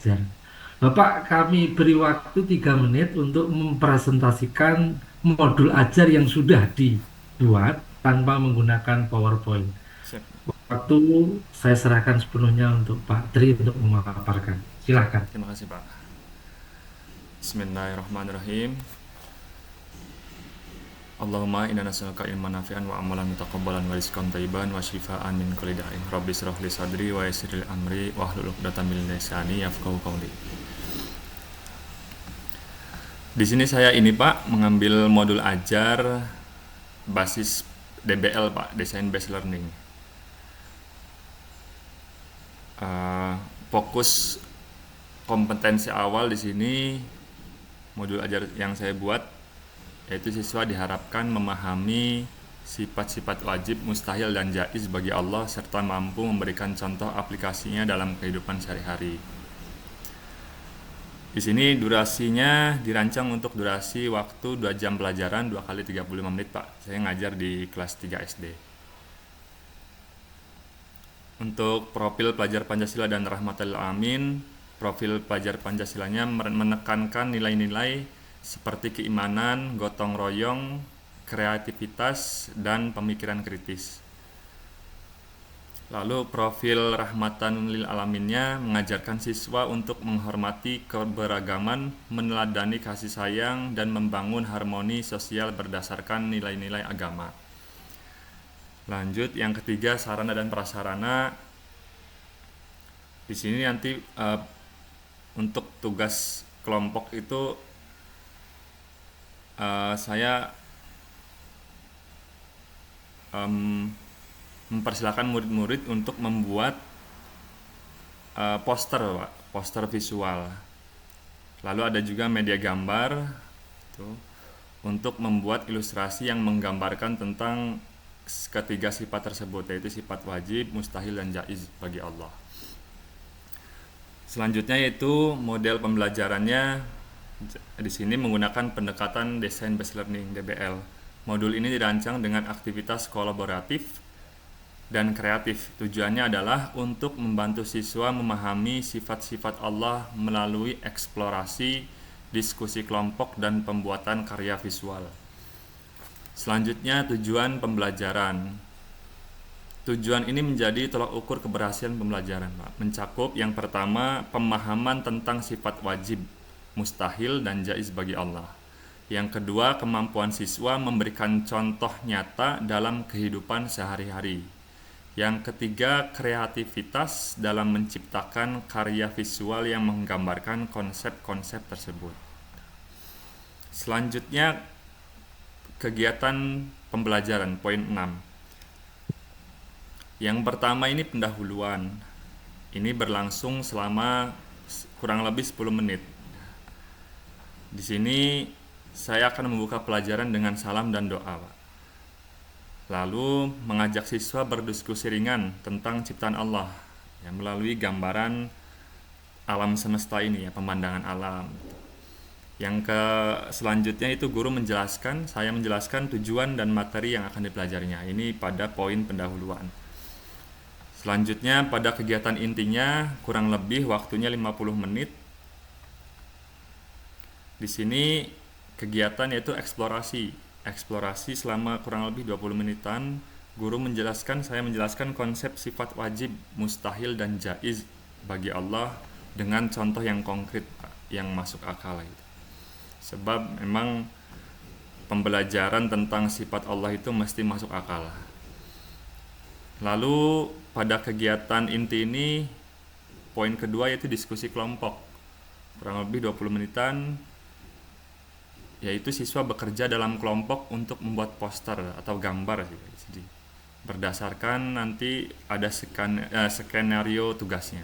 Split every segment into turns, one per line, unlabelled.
ajar. Bapak, kami beri waktu 3 menit untuk mempresentasikan modul ajar yang sudah dibuat tanpa menggunakan PowerPoint.
Siap.
Waktu saya serahkan sepenuhnya untuk Pak Tri untuk memaparkan.
Siap.
Silahkan.
Terima kasih, Pak. Bismillahirrahmanirrahim. Allahumma inna nas'aluka ilman nafi'an wa amalan mutaqabbalan wa rizqan thayyiban wa shifaan min kulli da'in. Rabbi shrah li sadri wa yassir li amri wa hlul 'uqdatam min lisani yafqahu qawli. Di sini saya ini Pak mengambil modul ajar basis DBL Pak, Design Based Learning. Eh, Fokus kompetensi awal di sini modul ajar yang saya buat yaitu siswa diharapkan memahami sifat-sifat wajib, mustahil, dan jaiz bagi Allah serta mampu memberikan contoh aplikasinya dalam kehidupan sehari-hari. Di sini durasinya dirancang untuk durasi waktu 2 jam pelajaran 2 kali 35 menit Pak. Saya ngajar di kelas 3 SD. Untuk profil pelajar Pancasila dan Rahmatul Alamin, profil pelajar Pancasilanya menekankan nilai-nilai seperti keimanan, gotong royong, kreativitas, dan pemikiran kritis. Lalu profil Rahmatan lil Alaminnya mengajarkan siswa untuk menghormati keberagaman, meneladani kasih sayang, dan membangun harmoni sosial berdasarkan nilai-nilai agama. Lanjut, yang ketiga sarana dan prasarana. Di sini nanti untuk tugas kelompok itu saya mempersilahkan murid-murid untuk membuat poster Pak, poster visual. Lalu ada juga media gambar tuh, untuk membuat ilustrasi yang menggambarkan tentang ketiga sifat tersebut, yaitu sifat wajib, mustahil, dan jaiz bagi Allah. Selanjutnya yaitu model pembelajarannya di sini menggunakan pendekatan Design Based Learning (DBL). Modul ini dirancang dengan aktivitas kolaboratif dan kreatif. Tujuannya adalah untuk membantu siswa memahami sifat-sifat Allah melalui eksplorasi, diskusi kelompok, dan pembuatan karya visual. Selanjutnya tujuan pembelajaran. Tujuan ini menjadi tolak ukur keberhasilan pembelajaran, Pak. Mencakup yang pertama, pemahaman tentang sifat wajib, mustahil, dan jaiz bagi Allah. Yang kedua, kemampuan siswa memberikan contoh nyata dalam kehidupan sehari-hari. Yang ketiga, kreativitas dalam menciptakan karya visual yang menggambarkan konsep-konsep tersebut. Selanjutnya, kegiatan pembelajaran, poin 6. Yang pertama ini pendahuluan. Ini berlangsung selama kurang lebih 10 menit. Di sini saya akan membuka pelajaran dengan salam dan doa, Pak. Lalu mengajak siswa berdiskusi ringan tentang ciptaan Allah ya, melalui gambaran alam semesta ini ya, pemandangan alam. Yang selanjutnya itu guru menjelaskan, saya menjelaskan tujuan dan materi yang akan dipelajarinya. Ini pada poin pendahuluan. Selanjutnya pada kegiatan intinya kurang lebih waktunya 50 menit. Di sini kegiatan yaitu eksplorasi. Eksplorasi selama kurang lebih 20 menitan. Guru menjelaskan, saya menjelaskan konsep sifat wajib, mustahil, dan jaiz bagi Allah dengan contoh yang konkret yang masuk akal itu. Sebab memang pembelajaran tentang sifat Allah itu mesti masuk akal. Lalu pada kegiatan inti ini poin kedua yaitu diskusi kelompok. Kurang lebih 20 menitan yaitu siswa bekerja dalam kelompok untuk membuat poster atau gambar sih. Berdasarkan nanti ada skenario tugasnya.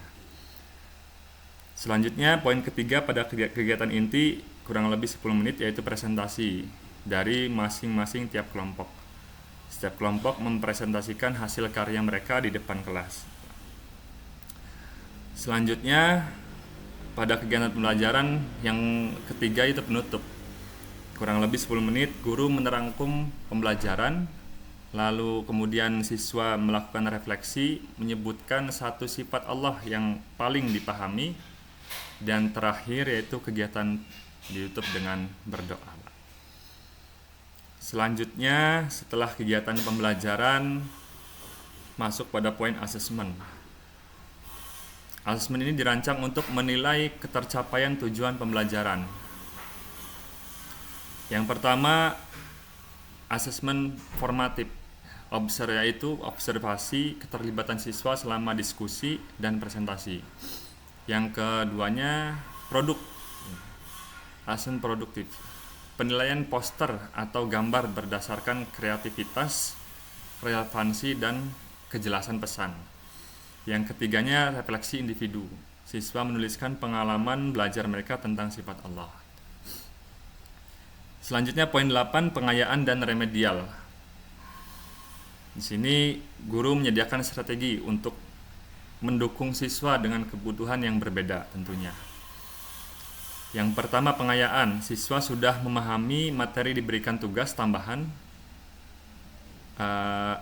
Selanjutnya poin ketiga pada kegiatan inti kurang lebih 10 menit yaitu presentasi dari masing-masing tiap kelompok. Setiap kelompok mempresentasikan hasil karya mereka di depan kelas. Selanjutnya pada kegiatan pembelajaran yang ketiga itu penutup. Kurang lebih 10 menit guru menerangkum pembelajaran, lalu kemudian siswa melakukan refleksi, menyebutkan satu sifat Allah yang paling dipahami, Dan terakhir yaitu kegiatan ditutup dengan berdoa. Selanjutnya setelah kegiatan pembelajaran masuk pada poin asesmen. Asesmen ini dirancang untuk menilai ketercapaian tujuan pembelajaran. Yang pertama, asesmen formatif, yaitu observasi keterlibatan siswa selama diskusi dan presentasi. Yang keduanya, produk, asesmen produktif, penilaian poster atau gambar berdasarkan kreativitas, relevansi, dan kejelasan pesan. Yang ketiganya, refleksi individu, siswa menuliskan pengalaman belajar mereka tentang sifat Allah. Selanjutnya poin 8, pengayaan dan remedial. Di sini guru menyediakan strategi untuk mendukung siswa dengan kebutuhan yang berbeda tentunya. Yang pertama, pengayaan. Siswa sudah memahami materi diberikan tugas tambahan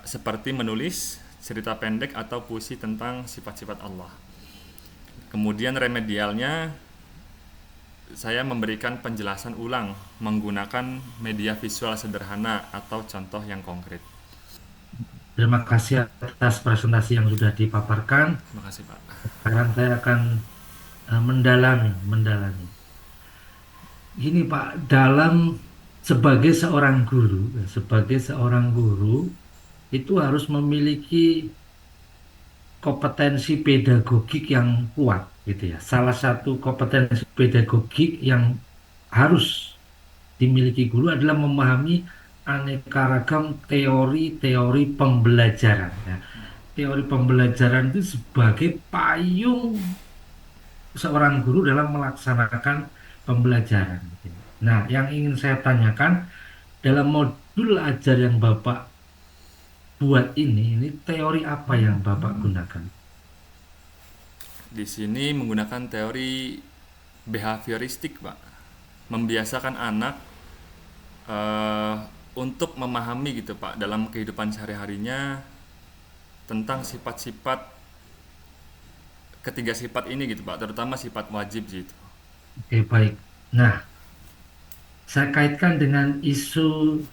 seperti menulis cerita pendek atau puisi tentang sifat-sifat Allah. Kemudian remedialnya, saya memberikan penjelasan ulang menggunakan media visual sederhana atau contoh yang konkret.
Terima kasih atas presentasi yang sudah dipaparkan.
Terima kasih, Pak.
Sekarang saya akan mendalami. Gini Pak, sebagai seorang guru itu harus memiliki kompetensi pedagogik yang kuat, gitu ya. Salah satu kompetensi pedagogik yang harus dimiliki guru adalah memahami aneka ragam teori-teori pembelajaran. Ya. Teori pembelajaran itu sebagai payung seorang guru dalam melaksanakan pembelajaran. Gitu. Nah, yang ingin saya tanyakan dalam modul ajar yang Bapak buat ini teori apa yang Bapak gunakan?
Di sini menggunakan teori behavioristik, Pak. Membiasakan anak untuk memahami gitu, Pak, dalam kehidupan sehari-harinya tentang sifat-sifat, ketiga sifat ini gitu, Pak, terutama sifat wajib gitu.
Oke, baik. Nah, saya kaitkan dengan isu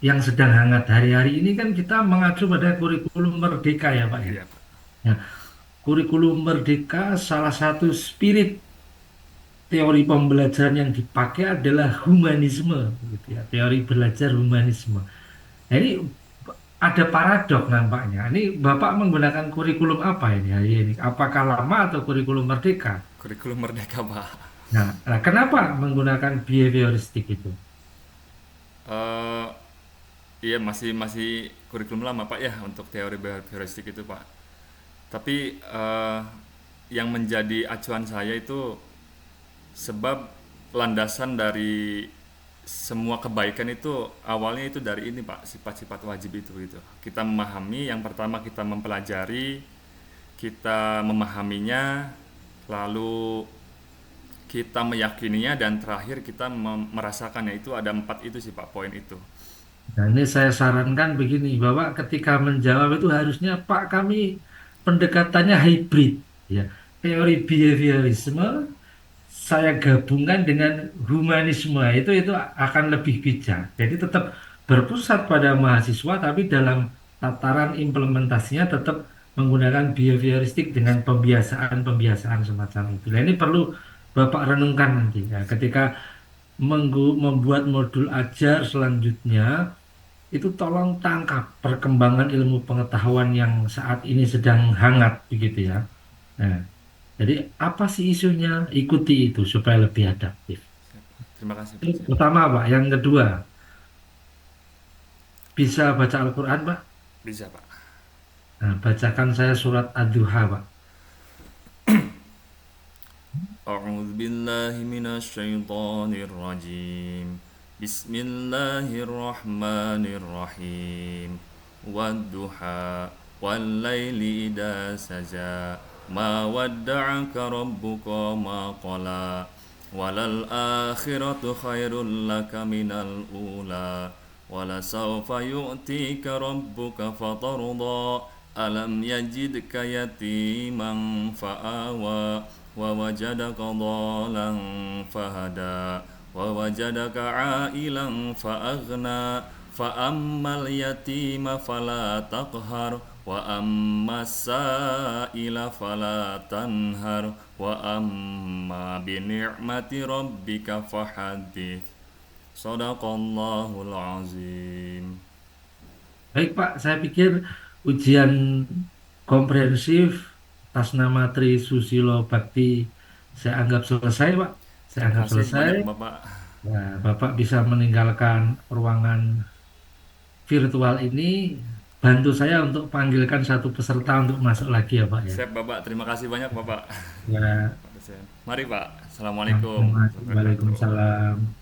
yang sedang hangat hari-hari ini kan kita mengacu pada kurikulum merdeka ya Pak ya.
Iya, Pak.
Nah, kurikulum merdeka salah satu spirit teori pembelajaran yang dipakai adalah humanisme, gitu ya. Teori belajar humanisme. Nah, ini ada paradok nampaknya. Ini Bapak menggunakan kurikulum apa ini hari ini? Apakah lama atau kurikulum merdeka?
Kurikulum merdeka, Pak.
Nah, kenapa menggunakan behavioristik itu?
Eh, iya, masih kurikulum lama, Pak, ya, untuk teori behavioristik itu, Pak. Tapi yang menjadi acuan saya itu sebab landasan dari semua kebaikan itu awalnya itu dari ini, Pak, sifat-sifat wajib itu gitu. Kita memahami, yang pertama kita mempelajari, kita memahaminya, lalu kita meyakininya, dan terakhir kita merasakannya. Itu ada 4 itu sih, Pak, poin itu.
Nah, ini saya sarankan begini, bahwa ketika menjawab itu harusnya Pak kami pendekatannya hybrid, ya. Teori behaviorisme saya gabungkan dengan humanisme, itu akan lebih bijak. Jadi tetap berpusat pada mahasiswa, tapi dalam tataran implementasinya tetap menggunakan behavioristik dengan pembiasaan-pembiasaan semacam itu. Nah, ini perlu Bapak renungkan nanti, ya, ketika membuat modul ajar selanjutnya. Itu tolong tangkap perkembangan ilmu pengetahuan yang saat ini sedang hangat begitu ya. Nah, jadi apa sih isunya? Ikuti itu supaya lebih adaptif.
Terima kasih, Pak.
Itu pertama, Pak. Yang kedua, bisa baca Al-Quran, Pak?
Bisa, Pak.
Nah, bacakan saya surat Ad-Duha, Pak.
A'udzu billahi minasyaitonir rajim. Bismillahirrahmanirrahim. Wadduha wal laili idza saja. Ma wadda'aka rabbuka ma qala. Walal akhiratu khairul laka minal ula. Walasawfa yu'tika rabbuka fatarda. Alam yajidka yatiman fa'awa ووجدك ضالا فهدى ووجدك عائلا فأغنى فأما اليتيم فلا تقهر وأما السائل فلا تنهر وأما بنعمة ربك فحدث صدق الله العظيم.
Baik Pak, saya pikir ujian komprehensif atas nama Tri Susilo Bakti saya anggap selesai Pak. Saya
Terima
anggap
kasih
selesai.
banyak Bapak.
Nah, Bapak bisa meninggalkan ruangan virtual ini. Bantu saya untuk panggilkan satu peserta untuk masuk lagi ya Pak ya.
Siap Bapak, terima kasih banyak Bapak.
Ya,
Mari Pak.
nah,
Assalamualaikum warahmatullahi wabarakatuh.
Waalaikumsalam.